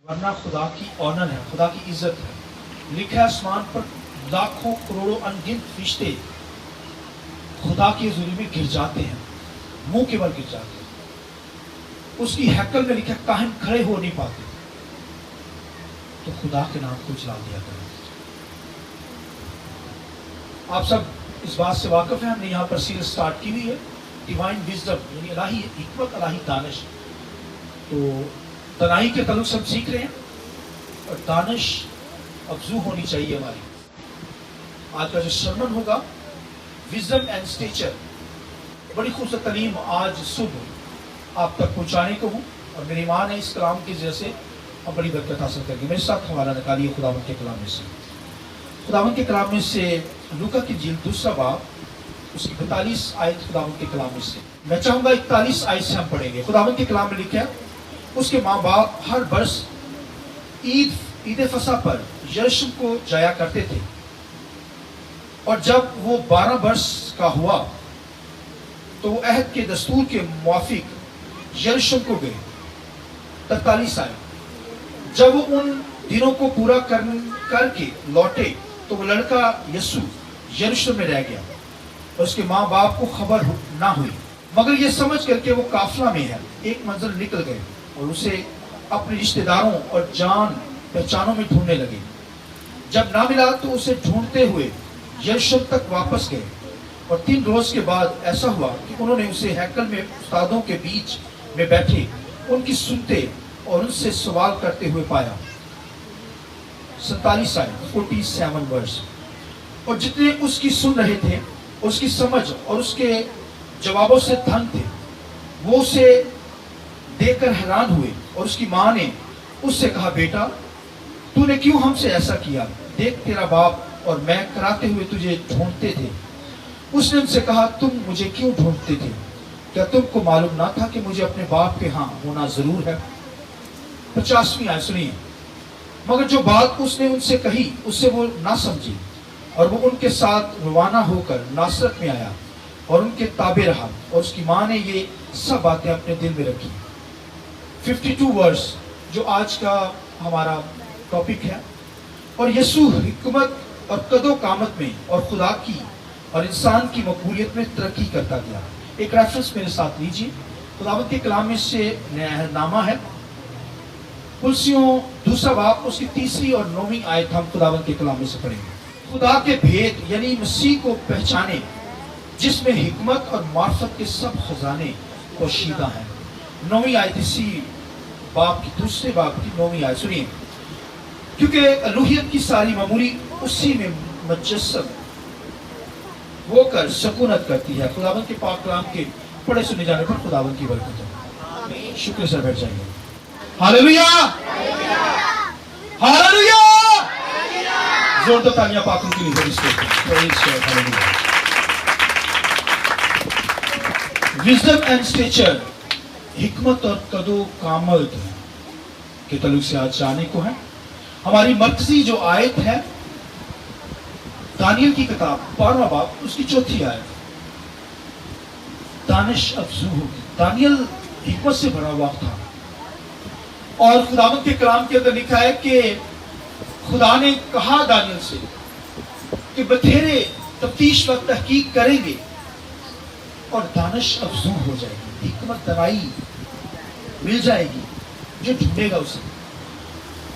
ورنہ خدا کی آنر ہے، خدا کی عزت ہے. لکھا ہے آسمان پر لاکھوں کروڑوں انگنت فرشتے خدا کے حضور میں گر جاتے ہیں، منہ کے بل گر جاتے ہیں. اس کی ہیکل میں لکھا کاہن کھڑے ہو نہیں پاتے. تو خدا کے نام کو جلا دیا کریں. آپ سب اس بات سے واقف ہیں، ہم نے یہاں پر سیریز سٹارٹ کی ہوئی ہے ڈیوائن وزڈم، یعنی الہی حکمت، الہی دانش. تو دانائی کے تعلق سے ہم سیکھ رہے ہیں اور دانش افزو ہونی چاہیے ہماری. آج کا جو سرمن ہوگا وزڈم اینڈ اسٹیچر، بڑی خوبصورت تعلیم آج صبح آپ تک پہنچانے کو ہوں، اور میری ایمان ہے اس کلام کی وجہ سے ہم بڑی برکت حاصل کریں گے. میرے ساتھ حوالہ نکالیے خداوند کے کلام میں سے. خداوند کے کلام میں سے لوکا کی انجیل 2 باب اس کی 42 آیت خداوند کے کلام میں سے. میں چاہوں گا 41 آیت سے ہم پڑھیں گے. خداوند کے کلام میں لکھا ہے اس کے ماں باپ ہر برس عید فصح پر یروشلم کو جایا کرتے تھے، اور جب وہ 12 برس کا ہوا تو وہ عہد کے دستور کے موافق یروشلم کو گئے. 43 آیت. جب وہ ان دنوں کو پورا کر کے لوٹے تو وہ لڑکا یسوع یروشلم میں رہ گیا، اور اس کے ماں باپ کو خبر نہ ہوئی، مگر یہ سمجھ کر کہ وہ قافلہ میں ہے ایک منزل نکل گئے اور اسے اپنے رشتہ داروں اور جان پہچانوں میں ڈھونڈنے لگے. جب نہ ملا تو اسے ڈھونڈتے ہوئے یروشلم تک واپس گئے، اور 3 روز کے بعد ایسا ہوا کہ انہوں نے اسے ہیکل میں استادوں کے بیچ میں بیٹھے ان کی سنتے اور ان سے سوال کرتے ہوئے پایا. 47 آیت 47 ورس. اور جتنے اس کی سن رہے تھے اس کی سمجھ اور اس کے جوابوں سے دھن تھے، وہ اسے دیکھ کر حیران ہوئے. اور اس کی ماں نے اس سے کہا بیٹا تو نے کیوں ہم سے ایسا کیا؟ دیکھ تیرا باپ اور میں کراتے ہوئے تجھے ڈھونڈتے تھے. اس نے ان سے کہا تم مجھے کیوں ڈھونڈتے تھے؟ کیا تم کو معلوم نہ تھا کہ مجھے اپنے باپ کے ہاں ہونا ضرور ہے؟ 50ویں آیت سنیے. مگر جو بات اس نے ان سے کہی اس سے وہ نہ سمجھی، اور وہ ان کے ساتھ روانہ ہو کر ناصرت میں آیا اور ان کے تابع رہا، اور اس کی ماں نے یہ سب باتیں اپنے دل میں رکھی. 52 ورس جو آج کا ہمارا ٹاپک ہے. اور یسوع حکمت اور قد و قامت میں اور خدا کی اور انسان کی مقبولیت میں ترقی کرتا گیا. ایک ریفرنس میرے ساتھ لیجیے. خداوند کے کلام میں سے نامہ ہے کلسیوں 2 باب اس کی 3 اور 9 آیت ہم خداوند کے کلام میں سے پڑھیں گے. خدا کے بھید یعنی مسیح کو پہچانے جس میں حکمت اور معرفت کے سب خزانے پوشیدہ ہیں. 9 آیت اسی باب کی 2 باب کی 9 آیت سنیے. کیونکہ الوہیت کی ساری معمولی اسی میں مجسم ہو کر سکونت کرتی ہے. خداوند کے پاک کلام کے پڑھے سنے جانے پر خداوند کی برکت ہو. شکر سر بیٹھ جائیں گے. Hallelujah hallelujah. زور دو تالیاں پاکوں کے لیے. وزڈم اینڈ اسٹیچر، حکمت اور قد و قامت کے تعلق سے آج جانے کو ہے. ہماری مرکزی جو آیت ہے دانیل کی کتاب 12واں باب اس کی 4 آیت. دانش افزو ہوگی. دانیل حکمت سے بھرا ہوا تھا، اور خداوند کے کلام کے اندر لکھا ہے کہ خدا نے کہا دانیل سے کہ بتھیرے تفتیش و تحقیق کریں گے اور دانش افزو ہو جائے گی. حکمت دانائی مل جائے گی جو ڈھونڈے گا اسے.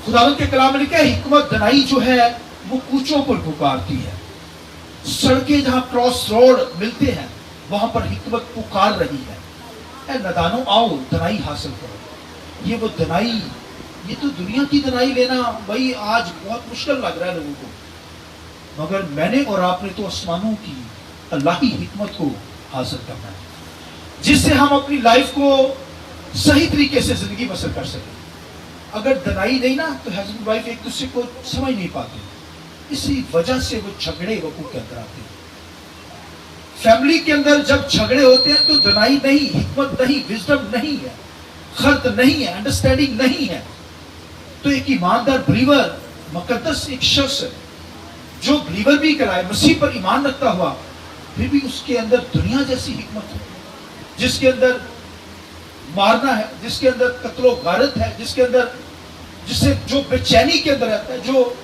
خداوند کے کلام میں لکھا ہے حکمت دانائی جو ہے وہ کوچوں پر پکارتی ہے. سڑکیں جہاں کراس روڈ ملتے ہیں وہاں پر حکمت پکار رہی ہے. اے نادانو آؤ دانائی حاصل کرو. یہ وہ دانائی، یہ تو دنیا کی دانائی لینا بھائی آج بہت مشکل لگ رہا ہے لوگوں کو، مگر میں نے اور آپ نے تو آسمانوں کی الہی حکمت کو حاصل کرنا ہے جس سے ہم اپنی لائف کو صحیح طریقے سے زندگی بسر کر سکیں. اگر دانائی نہیں نا تو ہسبینڈ وائف ایک دوسرے کو سمجھ نہیں پاتے. اسی وجہ سے وہ جھگڑے وقوع کے اندر آتے ہیں. فیملی کے اندر جب جھگڑے ہوتے ہیں تو دانائی نہیں، حکمت نہیں، وزڈم نہیں ہے، خرد نہیں ہے، انڈرسٹینڈنگ نہیں ہے. تو ایک ایماندار بلیور، مقدس ایک شخص جو بلیور بھی کہلائے، مسیح پر ایمان رکھتا ہوا، پھر بھی اس کے اندر دنیا جیسی حکمت ہو، جس کے اندر مارنا ہے، جس کے اندر قتل و غارت ہے، جس کے اندر जिससे जो बेचैनी के अंदर रहता है, जो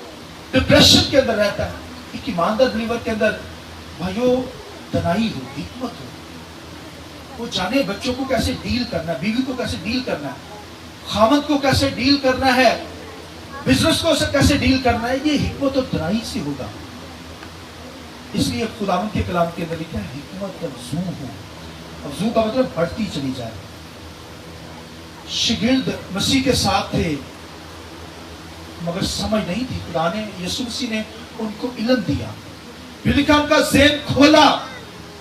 डिप्रेशन के अंदर रहता है, एक ईमानदार बिलीवर के अंदर भाइयों तनाई हो, हिकमत हो, वो जाने बच्चों को कैसे डील करना है, बीवी को कैसे डील करना है, खामद को कैसे डील करना है, बिजनेस को कैसे डील करना है, ये हिकमत और तनाई से होगा। इसलिए खुदावंद के कलाम के अंदर लिखा है हिकमत अफजू हो। अफजू का मतलब बढ़ती चली जाए। शिगिर्द मसीह के साथ थे मगर समझ नहीं थी, खुदा ने यीशु मसीह ने उनको इल्म दिया, फिर लिखा उनका ज़हन खोला,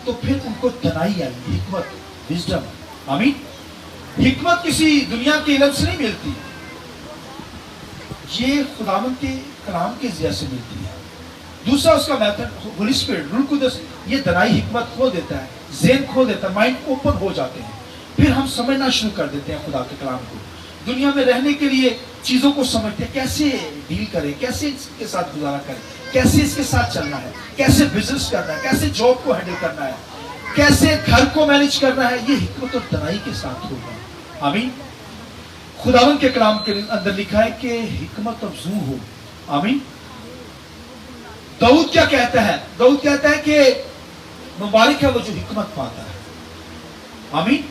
तो फिर उनको तनाई आई, हिकमत, विजडम। आमीन। हिकमत किसी दुनिया के इल्म से नहीं मिलती, ये खुदावंद के कलाम के ज़रिए से मिलती है। दूसरा उसका मेथड होली स्पिरिट, रूह कुदस, ये तनाई हिकमत खोल देता है, ज़हन खोल देता है, माइंड ओपन हो जाते हैं, फिर हम समझना शुरू कर देते हैं खुदा के कलाम को। दुनिया में रहने के लिए चीजों को समझते हैं, कैसे डील करें, कैसे इसके साथ गुजारा करें, कैसे इसके साथ चलना है, कैसे बिजनेस करना है, कैसे जॉब को हैंडल करना है, कैसे घर को मैनेज करना है, ये हिकमत और तनाई के साथ होगा। आमीन। खुदावंद के कलाम के अंदर लिखा है कि हिकमत अफजू हो। आमीन। दाऊद क्या कहता है? दाऊद कहता है कि मुबारक है वो जो हिकमत पाता है। आमीन।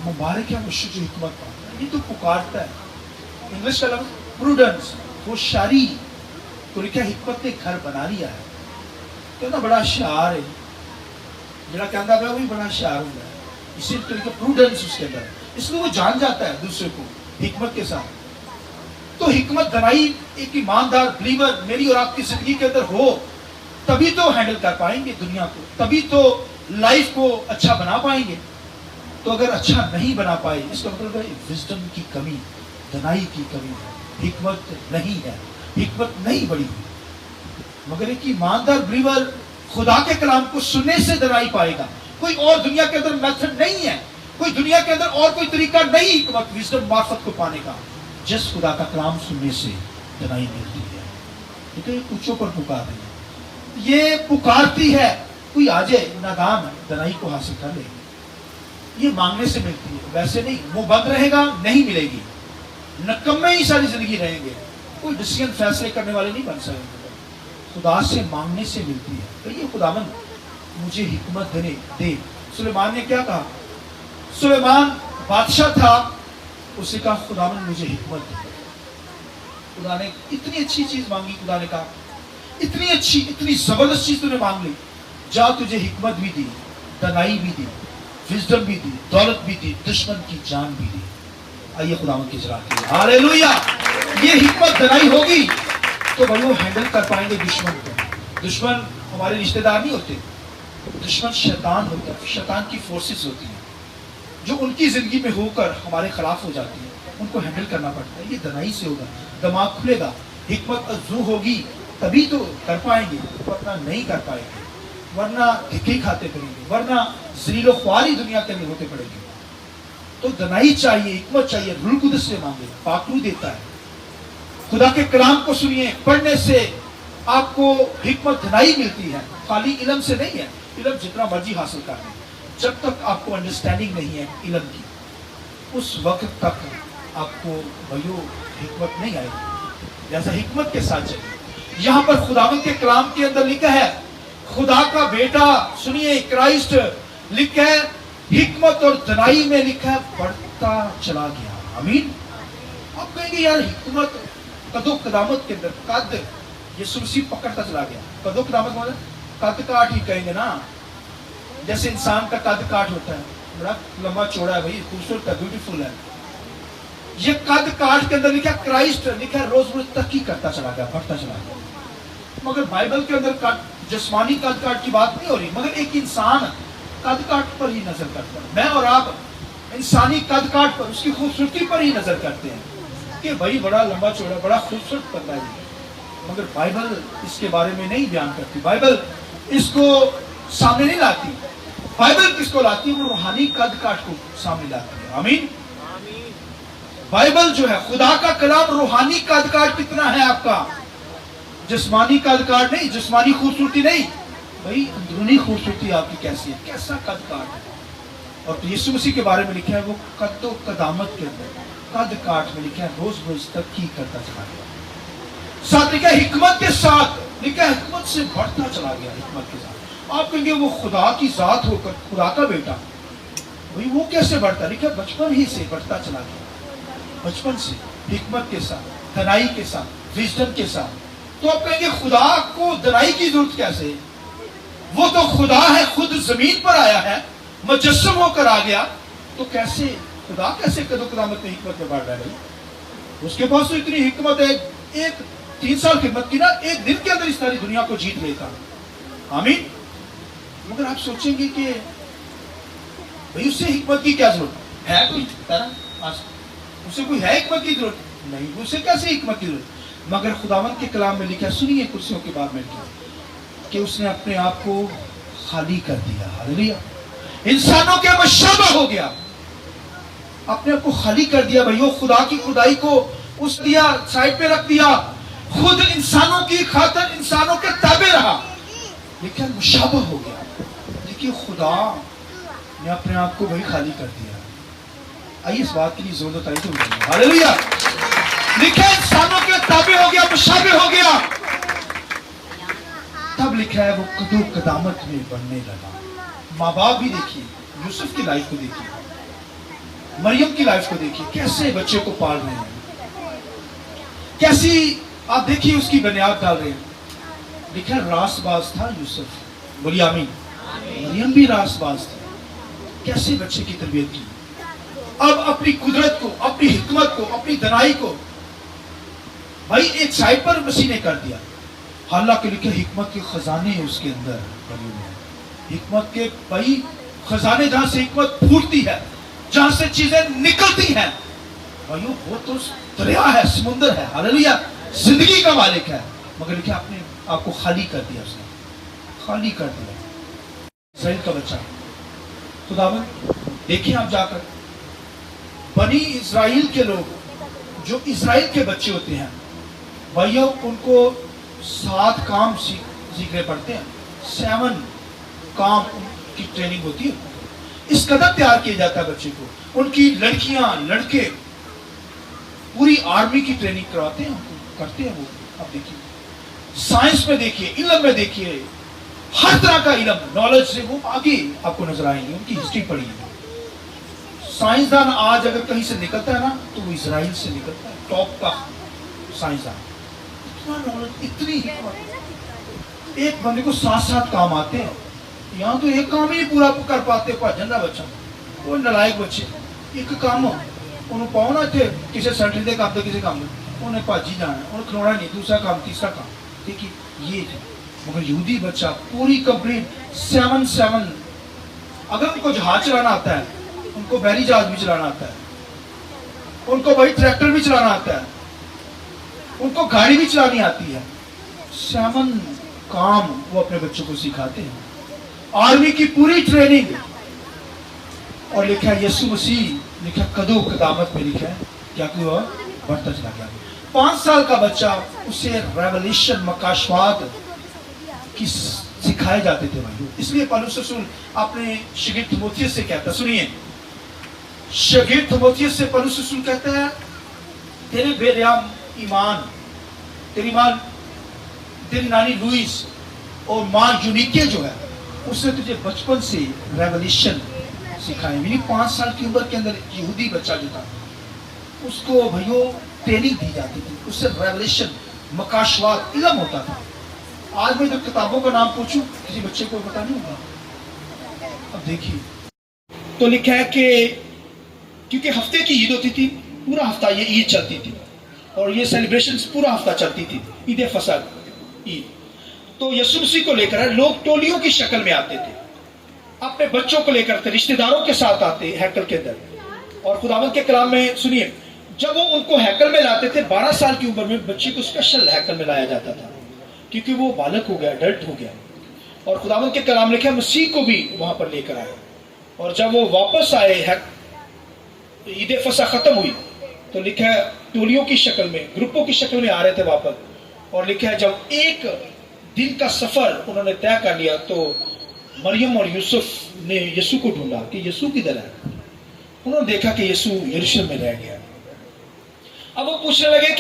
मुबारक है वो जो हिकमत पाता है। ये तो पुकारता है। इंग्लिश का लफ्ज प्रूडेंस, होशियारी, तो लिखा हिकमत ने घर बना लिया है। तो ना बड़ा शार है, जरा कहता है वो भी बड़ा शार होगा, इसी तो लिखा प्रूडेंस उसके अंदर, इसलिए वो जान जाता है दूसरे को हिकमत के साथ। तो हिकमत बनाई एक ईमानदार बिलीवर मेरी और आपकी जिंदगी के अंदर हो, तभी तो हैंडल कर पाएंगे दुनिया को, तभी तो लाइफ को अच्छा बना पाएंगे। तो अगर अच्छा नहीं बना पाए, इसका मतलब है विजडम की कमी, दनाई की कमी है, हिकमत नहीं है, हिकमत नहीं बढ़ी हुई। मगर एक ईमानदार बिलीवर खुदा के कलाम को सुनने से दनाई पाएगा। कोई और दुनिया के अंदर मेथड नहीं है, कोई दुनिया के अंदर और कोई तरीका नहीं हिकमत विजडम मार्फत को पाने का, जिस खुदा का कलाम सुनने से दनाई मिलती है। तो ये ऊंचों पर पुकार रही है, ये पुकारती है, कोई आ जाए नादान दनाई को हासिल कर ले। ये मांगने से मिलती है, वैसे नहीं। मुंह बंद रहेगा नहीं मिलेगी, नकम्मे ही सारी जिंदगी रहेंगे, कोई डिसीजन फैसले करने वाले नहीं बन सकते। खुदा से मांगने से मिलती है। तो ये खुदावंद मुझे हिकमत दे। सुलेमान ने क्या कहा? सुलेमान बादशाह था, उसे कहा खुदावंद मुझे हिकमत दे। खुदा ने इतनी अच्छी चीज मांगी, खुदा ने कहा इतनी अच्छी, इतनी जबरदस्त चीज तूने मांग ली, जा तुझे हिकमत भी दी, दनाई भी दी, विजडम भी दी, दौलत भी दी, दुश्मन की जान भी दी। आइए खुदावंद की जरात की हालेलुया। ये हिकमत दनाई होगी तो भाई वो हैंडल कर पाएंगे दुश्मन को। दुश्मन हमारे रिश्तेदार नहीं होते, दुश्मन शैतान होता है, शैतान की फोर्सेस होती हैं जो उनकी जिंदगी में होकर हमारे खिलाफ हो जाती है, उनको हैंडल करना पड़ता है। ये दनाई से होगा, दिमाग खुलेगा, हिकमत अज़ू होगी, तभी तो कर पाएंगे, वरना नहीं कर पाएंगे, वरना धिक्के खाते पड़ेंगे, वरना ज़लीलो ख्वारी दुनिया के अंदर होते पड़ेंगे। तो दनाई चाहिए, हिकमत चाहिए, रूह कुदस से मांगे, पाकरू देता है। खुदा के कलाम को सुनिए, पढ़ने से आपको हिकमत दनाई मिलती है, खाली इल्म से नहीं है। इल्म जितना मर्जी हासिल कर लें, जब तक आपको अंडरस्टैंडिंग नहीं है इल्म की, उस वक्त तक आपको भयो हिकमत नहीं आएगी। जैसा हिकमत के साथ चलिए। यहाँ पर खुदावंद के कलाम के अंदर लिखा है, खुदा का बेटा सुनिए क्राइस्ट लिखा है, हिकमत और दनाई में लिखा है बढ़ता चला गया। आमीन। आप कहेंगे यार हिकमत कदो कदामत के अंदर कद यीशु मसीह पकड़ता चला गया। कदो कदामत मतलब कद काट ही कहेंगे ना, जैसे इंसान का कद काट होता है, बड़ा लंबा चौड़ा है भाई, खूबसूरत है, ब्यूटीफुल है। ये कद काट के अंदर लिखा क्राइस्ट, लिखा रोज रोज तरक्की करता चला गया, बढ़ता चला गया। मगर बाइबल के अंदर जिस्मानी कद काट की बात नहीं हो रही, मगर एक इंसान कद काट पर ही नजर करता है। मैं और आप इंसानी कद काट पर, उसकी खूबसूरती पर ही नजर करते हैं कि भाई बड़ा लंबा चौड़ा, बड़ा खूबसूरत बंदा है। मगर बाइबल इसके बारे में नहीं बयान करती, बाइबल इसको सामने नहीं लाती। बाइबल किसको लाती है? वो रूहानी कद काट को सामने लाती है। आमीन। बाइबल जो है, खुदा का कलाम, रूहानी कद काट कितना है आपका, जिस्मानी कद काट नहीं, जिस्मानी खूबसूरती नहीं भाई, अंदरूनी खूबसूरती आपकी कैसी है, कैसा कद काट है। और तो यीशु मसीह के बारे में लिखा है वो कद्दो कदामत के अंदर, कद काट में लिखा है रोज रोज तरक्की करता चला गया। साथ लिखा है हिकमत के साथ, लिखा है हिकमत से बढ़ता चला गया। हिकमत के साथ आप कहेंगे वो खुदा की जात होकर खुदा का बेटा, भाई वो कैसे बढ़ता? लिखा है बचपन ही से बढ़ता चला गया, बचपन से हिकमत के साथ, दनाई के साथ, विजडम के साथ। तो आप कहेंगे खुदा को दनाई की जरूरत कैसे? वो तो खुदा है, खुद जमीन पर आया है, मुजस्सम होकर आ गया, तो कैसे खुदा कैसे कदम-क़यामत में हिकमत में बढ़ रहा है? उसके पास तो इतनी हिकमत है, एक 3 साल खिदमत की ना, एक दिन के अंदर इस सारी दुनिया को जीत लेता। आमीन। मगर आप सोचेंगे कि भाई उससे हिकमत की क्या जरूरत है? कोई उसे कोई है हिकमत की जरूरत? नहीं, उसे कैसे हिकमत की जरूरत? मगर खुदावंद के कलाम में लिखा, सुनिए कुर्सियों के बाद में लिखा कि उसने अपने आप को खाली कर दिया। हालेलुया। इंसानों के मुशब्बह हो गया, अपने आप को खाली कर दिया। भाइयों खुदा की खुदाई को उस दिया साइड पे रख दिया, खुद इंसानों की खातिर इंसानों के ताबे रहा, लेकिन मुशब्बह हो गया। देखिए खुदा ने अपने आप को वही खाली कर दिया। आइए इस बात के लिए जोर बताइए तो हालेलुया। लिखा है इंसानों के ताबे हो गया, मुशब्बह हो गया। तब लिखा है वो कदो कदामत में बढ़ने लगा। माँ बाप भी देखिए, यूसुफ की लाइफ को देखिए, मरियम की लाइफ को देखिए, कैसे बच्चे को पाल रहे हैं, कैसी आप देखिए उसकी बुनियाद डाल रहे हैं। लिखा है रासबाज था यूसुफ, बोलिए आमीन। मरियम भी रासबाज थी, कैसे बच्चे की तरबियत की। अब अपनी कुदरत को, अपनी हिकमत को, अपनी दनाई को भाई एक साइड पर मसीह ने कर दिया। हालांकि लिखे हिकमत के खजाने हैं उसके अंदर, हिकमत के भाई खजाने, जहां से हिकमत फूटती है, जहां से चीजें निकलती हैं भाइयों, वो तो दरिया है, समुंदर है। हालेलुया। जिंदगी का मालिक है, मगर लिखे अपने आपको खाली कर दिया, उसने खाली कर दिया। इस्राएल का बच्चा खुदावंद, देखिए आप जाकर बनी इस्राएल के लोग, जो इस्राएल के बच्चे होते हैं भाइयों, उनको 7 काम सीखने पड़ते हैं। 7 काम की ट्रेनिंग होती है। इस कदर तैयार किया जाता है बच्चे को। उनकी लड़कियां लड़के पूरी आर्मी की ट्रेनिंग करवाते हैं, करते हैं वो। अब देखिए साइंस में देखिए, इल्म में देखिए, हर तरह का इल्म नॉलेज से वो आगे आपको नजर आएंगे। उनकी हिस्ट्री पढ़िए। साइंसदान आज अगर कहीं से निकलता है ना, तो वो इजराइल से निकलता है, टॉप का साइंसदान। इतना नॉलेज, इतनी हिकमत। एक बंदे को 7 काम आते हैं, यहाँ तो एक काम ही पूरा कर पाते। भजन का बच्चा, वो नलायक बच्चे, एक काम उन्होंने पाओ ना थे किसी सेंटर के काम, किसी काम उन्हें भाजी जाना, उन्हें खिलौना नहीं, दूसरा काम, तीसरा काम। देखिए ये थे। मगर यहूदी बच्चा पूरी कंप्लीट 7 अगर उनको जहाज चलाना आता है, उनको बैरी जहाज भी चलाना आता है, उनको भाई ट्रैक्टर भी चलाना आता है, उनको गाड़ी भी चलानी आती है। 7 काम वो अपने बच्चों को सिखाते हैं। आर्मी की पूरी ट्रेनिंग। और लिखा है यीशु मसीह, लिखा कदो कदामत में लिखा है क्या कि वह बढ़ता चला गया। 5 साल का बच्चा, उसे रेवलेशन, मकाशवाद की सिखाए जाते थे भाई। इसलिए पौलुस रसूल अपने शागिर्द तीमुथियुस से कहता, सुनिए, शागिर्द तीमुथियुस से पौलुस रसूल कहता है, तेरे बेरियाम ईमान, तेरी मां, तेरी नानी लुइस और मां यूनिके जो है, उसने तुझे बचपन से रेवलेशन सिखाए। यानी 5 साल की उम्र के अंदर यहूदी बच्चा जो था, उसको भाइयों ट्रेनिंग दी जाती थी, उससे रेवलेशन, मकाशवाद, इल्म होता था। आज मैं जब किताबों का नाम पूछूं, किसी बच्चे को पता नहीं होगा। अब देखिए तो लिखा है कि क्योंकि हफ्ते की ईद होती थी, पूरा हफ्ता ये ईद चलती थी, और ये सेलिब्रेशन पूरा हफ्ता चलती थी, ईद फसह ईद। तो यीशु मसीह को लेकर लोग टोलियों की शक्ल में आते थे, अपने बच्चों को लेकर थे, रिश्तेदारों के साथ आते हैकल के अंदर। और खुदावंद के कलाम में सुनिए, जब वो उनको हैकल में लाते थे, 12 साल की उम्र में बच्चे को स्पेशल हैकल में लाया जाता था, क्योंकि वो बालक हो गया, अडल्ट हो गया। और खुदावंद के कलाम लिखा मसीह को भी वहां पर लेकर आए। और जब वो वापस आए, ईद फसह खत्म हुई, तो लिखा है टोलियों की शक्ल में, ग्रुपों की शक्ल में आ रहे थे वापस। और लिखा है जब एक दिन का सफर उन्होंने तय कर लिया, तो मरियम और यूसुफ ने यीशु को ढूंढा कि यीशु किधर है। उन्होंने देखा कि यीशु यरूशलेम में रह गया। اب وہ پوچھنے لگے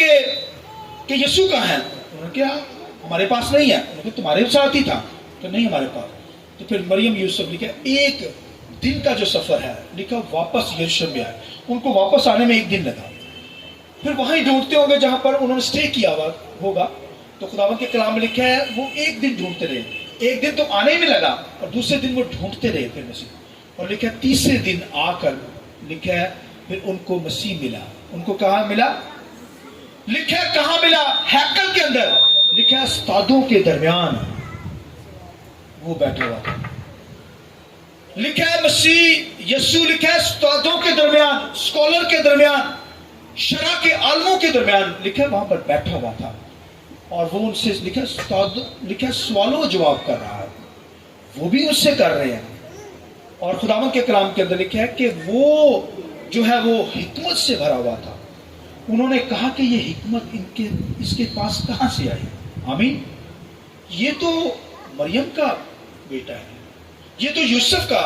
کہ یسوع کہاں ہے؟ انہوں نے کہا ہمارے پاس نہیں ہے. انہوں نے کہا تمہارے ساتھ ہی تھا؟ کہ نہیں ہمارے پاس. تو پھر مریم یوسف لکھا ایک دن کا جو سفر ہے لکھا واپس یروشلم میں آئے. ان کو واپس آنے میں ایک دن لگا. پھر وہاں ہی ڈھونڈتے ہوں گے جہاں پر انہوں نے اسٹے کیا ہوگا. تو خداوند کے کلام میں لکھا ہے وہ ایک دن ڈھونڈتے رہے. ایک دن تو آنے میں لگا اور دوسرے دن وہ ڈھونڈتے رہے پھر مسیح. اور لکھا ہے تیسرے دن آ کر لکھا ہے پھر ان کو مسیح ملا. ان کو کہاں ملا؟ لکھا ہے کہاں ملا؟ ہیکل کے اندر. لکھا ہے استادوں کے درمیان وہ بیٹھا ہوا تھا. لکھا ہے مسیح یسوع لکھا ہے استادوں کے درمیان، اسکالر کے درمیان، شرع کے عالموں کے درمیان لکھا ہے وہاں پر بیٹھا ہوا تھا. اور وہ ان سے لکھا ہے سوالوں جواب کر رہا ہے. وہ بھی اس سے کر رہے ہیں. اور خداوند کے کلام کے اندر لکھا ہے کہ وہ جو ہے وہ حکمت سے بھرا ہوا تھا. انہوں نے کہا کہ یہ حکمت اس کے پاس کہاں سے آئی؟ آمین. یہ تو مریم کا بیٹا ہے. یہ تو یوسف کا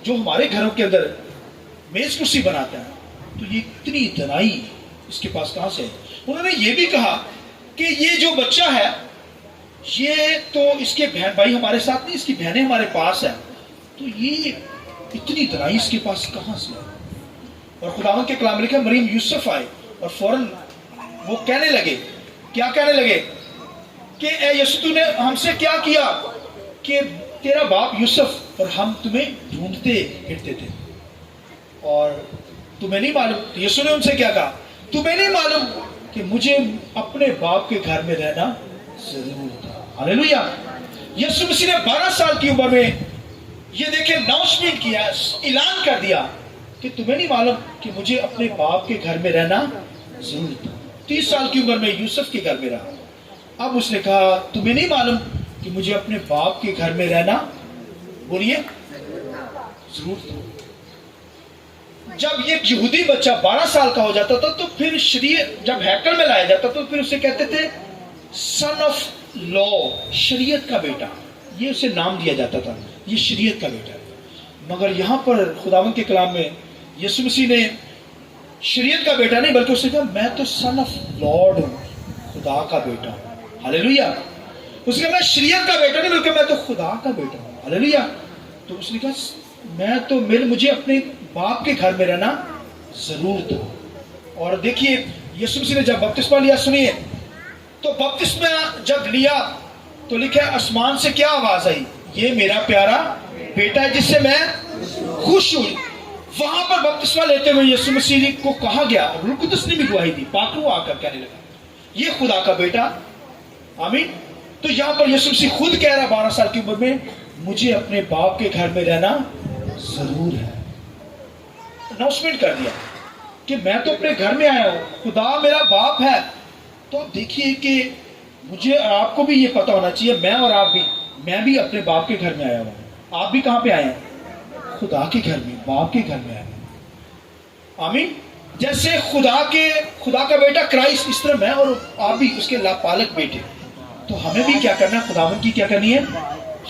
جو ہمارے گھروں کے اندر میز کرسی بناتا ہے. تو یہ اتنی دنائی اس کے پاس کہاں سے ہے؟ انہوں نے یہ بھی کہا کہ یہ جو بچہ ہے یہ تو اس کے بہن بھائی ہمارے ساتھ نہیں، اس کی بہنیں ہمارے پاس ہیں. تو یہ اتنی دنائی اس کے پاس کہاں سے ہے؟ اور خداوند کے کلام لکھا مریم یوسف آئے اور فوراً وہ کہنے لگے. کیا کہنے لگے؟ کہ اے یسوع تو نے ہم سے کیا کیا کہ تیرا باپ یوسف اور ہم تمہیں ڈھونڈتے پھرتے تھے اور تمہیں نہیں معلوم. یسوع نے ان سے کیا کہا؟ تمہیں نہیں معلوم کہ مجھے اپنے باپ کے گھر میں رہنا ضرور تھا. ہاللیلویا. یسوع مسیح نے 12 سال کی عمر میں یہ دیکھیں اناؤنسمنٹ کیا، اعلان کر دیا کہ تمہیں نہیں معلوم کہ مجھے اپنے باپ کے گھر میں رہنا ضرور تھا. 30 سال کی عمر میں یوسف کے گھر میں رہا. اب اس نے کہا تمہیں نہیں معلوم کہ مجھے اپنے باپ کے گھر میں رہنا بولیے ضرور تھا. جب یہ یہودی بچہ 12 سال کا ہو جاتا تھا تو پھر شریعت جب ہیکل میں لایا جاتا تو پھر اسے کہتے تھے سن آف لا، شریعت کا بیٹا. یہ اسے نام دیا جاتا تھا، یہ شریعت کا بیٹا ہے. مگر یہاں پر خداوند کے کلام میں یسوع مسیح نے شریعت کا بیٹا نہیں بلکہ اس نے کہا میں تو سن آف لارڈ ہوں، خدا کا بیٹا ہوں. ہاللیلویا. اس نے کہا میں شریعت کا بیٹا نہیں بلکہ میں تو خدا کا بیٹا ہوں. ہاللیلویا. تو اس نے کہا میں تو مجھے اپنے باپ کے گھر میں رہنا ضرور تھا. اور دیکھیے یسوع مسیح نے جب بپتسمہ لیا، سنیے تو بپتسمہ جب لیا تو لکھا ہے آسمان سے کیا آواز آئی؟ یہ میرا پیارا بیٹا ہے جس سے میں خوش ہوں. وہاں پر بپتسمہ لیتے ہوئے یسوع مسیح کو کہا گیا، روح القدس نے بھی گواہی دی، پاک روح آ کر کہنے لگا یہ خدا کا بیٹا. آمین. تو یہاں پر یسوع مسیح خود کہہ رہا 12 سال کی عمر میں مجھے اپنے باپ کے گھر میں رہنا ضرور ہے. اناؤنسمنٹ کر دیا کہ میں تو اپنے گھر میں آیا ہوں، خدا میرا باپ ہے. تو دیکھیے کہ مجھے اور آپ کو بھی یہ پتا ہونا چاہیے، میں اور آپ بھی، میں بھی اپنے باپ کے گھر میں آیا ہوں. آپ بھی کہاں پہ آئے ہیں؟ خدا کے گھر میں، باپ کے گھر میں آئے ہیں. آمین. جیسے خدا کا بیٹا کرائسٹ، اس طرح میں اور آپ بھی اس کے لاپالک بیٹے. تو ہمیں بھی کیا کرنا ہے؟ خداوند کی کیا کرنی ہے؟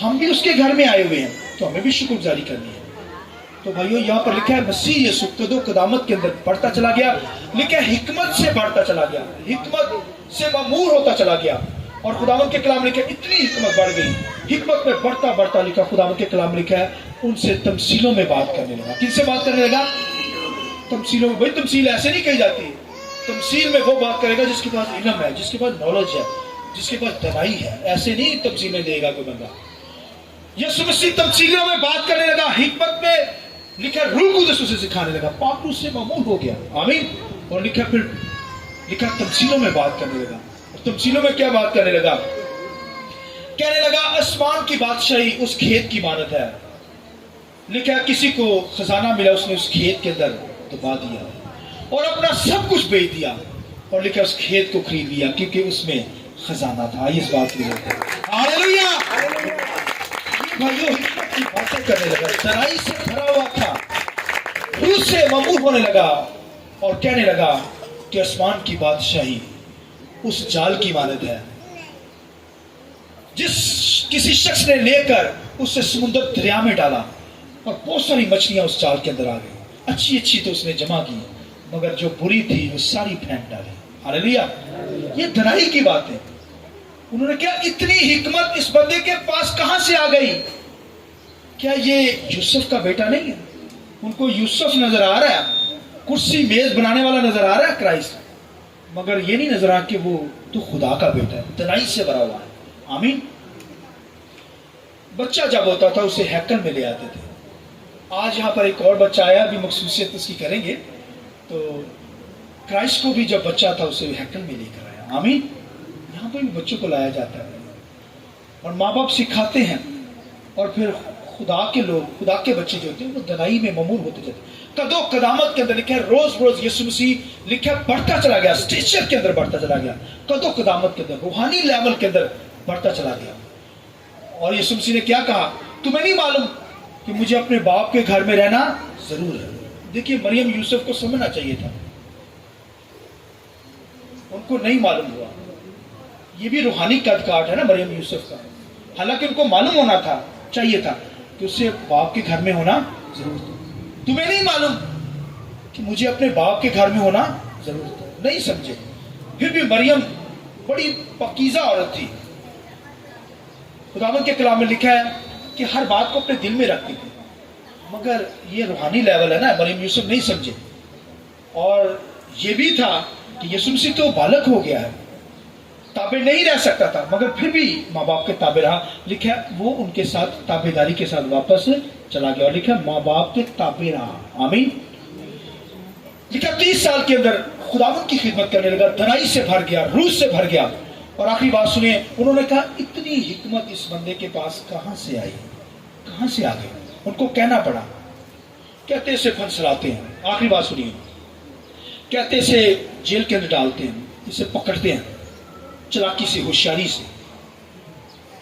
ہم بھی اس کے گھر میں آئے ہوئے ہیں تو ہمیں بھی شکر گزاری کرنی ہے. تو بھائیو یہاں پر لکھا ہے مسیح یسوع قد و قدامت کے اندر بڑھتا چلا گیا. لکھا ہے حکمت سے بڑھتا چلا گیا، حکمت سے معمور ہوتا چلا گیا. اور خداوند کے کلام لکھا ہے اتنی حکمت بڑھ گئی، حکمت میں بڑھتا بڑھتا لکھا خداوند کے کلام لکھا ہے ان سے تمثیلوں میں بات کرنے لگا. کن سے بات کرنے لگا؟ تمثیلوں میں. بھائی تمثیل ایسے نہیں کہی جاتی. تمثیل میں وہ بات کرے گا جس کے پاس علم ہے، جس کے پاس نالج ہے، جس کے پاس دنائی ہے. ایسے نہیں تمثیلیں دے گا کوئی بندہ. یسوع مسیح تمثیلوں میں بات کرنے لگا، حکمت میں لکھا روح القدس اسے سکھانے لگا، پاک روح سے معمول ہو گیا. آمین. اور لکھا تمثیلوں میں بات کرنے لگا. اور تمثیلوں میں کیا بات کرنے لگا؟ کہنے لگا آسمان کی بادشاہی اس کھیت کی مانند ہے. لکھا کسی کو خزانہ ملا، اس نے اس کھیت کے اندر دبا دیا اور اپنا سب کچھ بیچ دیا اور لکھا اس کھیت کو خرید لیا کیونکہ اس میں خزانہ تھا. اس بات کی ضرورت ہے. ہاللیلویا. بھائیو حکمت کی باتیں کرنے لگا، دنائی سے بھرا ہوا تھا، روح سے معمور ہونے لگا اور کہنے لگا کہ آسمان کی بادشاہی اس جال کی مانند ہے جس کسی شخص نے لے کر اسے سمندر دریا میں ڈالا اور بہت ساری مچھلیاں اس جال کے اندر آ گئی. اچھی تو اس نے جمع کی مگر جو بری تھی وہ ساری پھینک ڈالی. हालेलुया। ये धनाई की बात है। उन्होंने क्या, इतनी हिकमत इस बंदे के पास कहां से आ गई? क्या ये यूसुफ का बेटा नहीं है? उनको यूसुफ नजर आ रहा है, कुर्सी मेज बनाने वाला नजर आ रहा है क्राइस्ट, मगर ये नहीं नजर आ कि वो तो खुदा का बेटा है, धनाई से भरा हुआ है। आमीन। बच्चा जब होता था उसे हैकल में ले आते थे। आज यहाँ पर एक और बच्चा आया, अभी मखसूसियत उसकी करेंगे। तो क्राइस्ट को भी जब बच्चा था उसे हैकल में लेकर आया। आमीन। यहाँ पर भी बच्चों को लाया जाता है और माँ बाप सिखाते हैं, और फिर खुदा के लोग, खुदा के बच्चे जो होते हैं वो धनाई में ममूर होते जाते हैं। कदो कदामत के अंदर लिखा है, रोज रोज यीशु मसीह लिखा है बढ़ता चला गया, स्टेचर के अंदर बढ़ता चला गया, कदो कदामत के अंदर, रूहानी लेवल के अंदर बढ़ता चला गया। और यीशु मसीह ने क्या कहा, तुम्हें नहीं मालूम कि मुझे अपने बाप के घर में रहना जरूर है। देखिए, मरियम यूसुफ को समझना चाहिए था, उनको नहीं मालूम हुआ। ये भी रूहानी कद काट है ना मरियम यूसुफ का। हालांकि उनको मालूम होना था, चाहिए था कि उससे बाप के घर में होना जरूर था। तुम्हें नहीं मालूम कि मुझे अपने बाप के घर में होना जरूर था, नहीं समझे। फिर भी मरियम बड़ी पकीज़ा औरत थी। खुदावंद के कलाम में लिखा है कि हर बात को अपने दिल में रखती थी, मगर ये रूहानी लेवल है ना, मरियम यूसुफ नहीं समझे। और ये भी था कि यीशु मसीह तो बालक हो गया है, ताबे नहीं रह सकता था, मगर फिर भी माँ बाप के ताबे रहा। लिखा है वो उनके साथ ताबेदारी के साथ वापस चला गया, और लिखा माँ बाप के ताबे रहा। आमीन। लिखा 30 साल के अंदर खुदावंद की खिदमत करने लगा, धनाई से भर गया, रूह से भर गया। और आखिरी बात सुनिए, उन्होंने कहा इतनी हिकमत इस बंदे के पास कहां से आई, कहां से आ गई? उनको कहना पड़ा। कहते इसे फंसलाते हैं। आखिरी बात सुनिए, कहते इसे जेल के अंदर डालते हैं, इसे पकड़ते हैं चालाकी से, होशियारी से।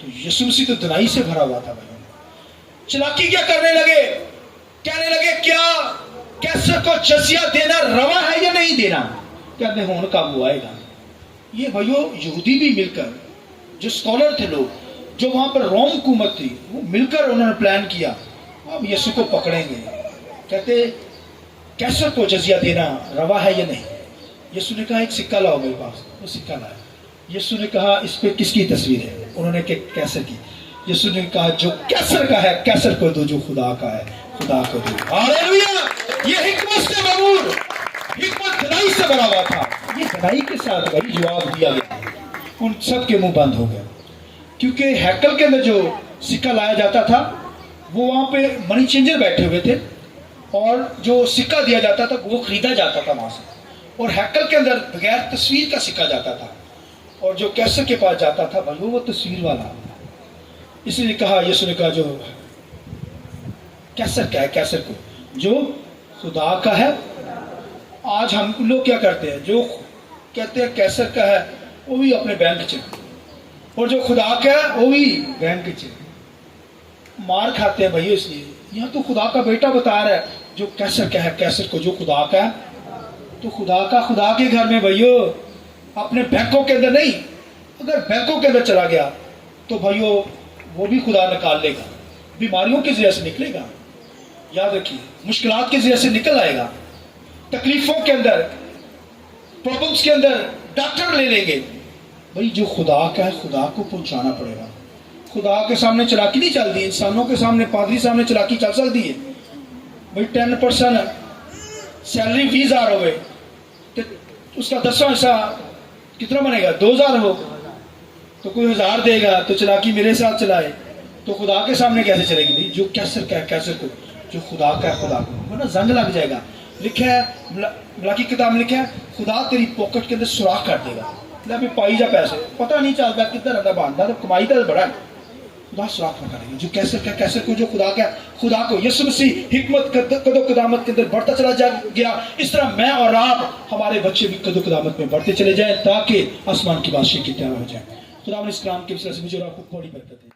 तो यीशु मसीह तो धनाई से भरा हुआ था भाई। चालाकी क्या करने लगे? कहने लगे क्या कैसर को जजिया देना रवा है या नहीं देना? कहते होने का वो आएगा। ये भाइयों यहूदी भी मिलकर, जो स्कॉलर थे लोग, जो वहां पर रोम हुकूमत थी, वो मिलकर उन्होंने प्लान किया अब यीशु को पकड़ेंगे। कहते कैसर को जजिया देना रवा है या नहीं? यीशु ने कहा एक सिक्का लाओ मेरे पास। वो सिक्का लाया। यीशु ने कहा इस पे किसकी तस्वीर है? उन्होंने कहा कैसर की। यीशु ने कहा जो कैसर का है कैसर को दो, जो खुदा का है खुदा को दो। हालेलुया। ये हिकमत से ममूर, हिकमत धनाई से भरा हुआ था। ये धनाई के साथ भाई जवाब दिया गया, उन सब के मुंह बंद हो गए। क्योंकि हैकल के अंदर जो सिक्का लाया जाता था, वो वहां पे मनी चेंजर बैठे हुए थे, और जो सिक्का दिया जाता था वो खरीदा जाता था वहां से। और हैकल के अंदर बगैर तस्वीर का सिक्का जाता था, और जो कैसर के पास जाता था भाई वो तस्वीर वाला। इसलिए कहा, यीशु ने कहा जो कैसर का है कैसर को, जो खुदा का है। आज हम लोग क्या करते हैं, जो कहते हैं कैसर का है वो भी अपने बैंक च, और जो खुदा का है वो भी बैंक च। मार खाते हैं भैया। इसलिए यहाँ तो खुदा का बेटा बता रहा है जो कैसर का है कैसर को, जो खुदा का है। तो खुदा का खुदा के घर में भैया, अपने बैंकों के अंदर नहीं। अगर बैंकों के अंदर चला गया तो भाइयों वो भी खुदा निकाल लेगा, बीमारियों के जरिए से निकलेगा। याद रखिए, मुश्किलात के जरिए से निकल आएगा। तकलीफों के अंदर, प्रॉब्लम्स के अंदर डॉक्टर ले लेंगे। भाई जो खुदा का है खुदा को पहुंचाना पड़ेगा। खुदा के सामने चलाकी नहीं चलती, इंसानों के सामने, पादरी सामने चलाकी चल सकती है। भाई 10% सैलरी 20,000 हो, तो उसका 10वां हिस्सा कितना बनेगा? 2,000 हो, तो कोई 1,000 देगा, तो चलाकी मेरे साथ चलाए। तो खुदा के सामने कैसे चलेगी? भाई जो कैसर का है कैसर को, जो खुदा का है खुदा को, वरना जंग लग जाएगा। लिखा है मलाकी किताब में लिखा है खुदा तेरी पॉकेट के अंदर सुराख कर देगा। भी पाई जा पैसे, पता नहीं चलता किधर रहता बांधता, तो कमाई तो बड़ा है। खुदा सुराख न करेगा। जो कैसर का कैसर को, जो खुदा का खुदा को। यीशु मसीह हिकमत कदो कदामत के अंदर बढ़ता चला गया। इस तरह मैं और आप, हमारे बच्चे भी कदो कदामत में बढ़ते चले जाएं, ताकि आसमान की बादशाही की तैयार हो जाए। खुदा इस कलाम के विषय से मुझे और आपको बड़ी बरकत है।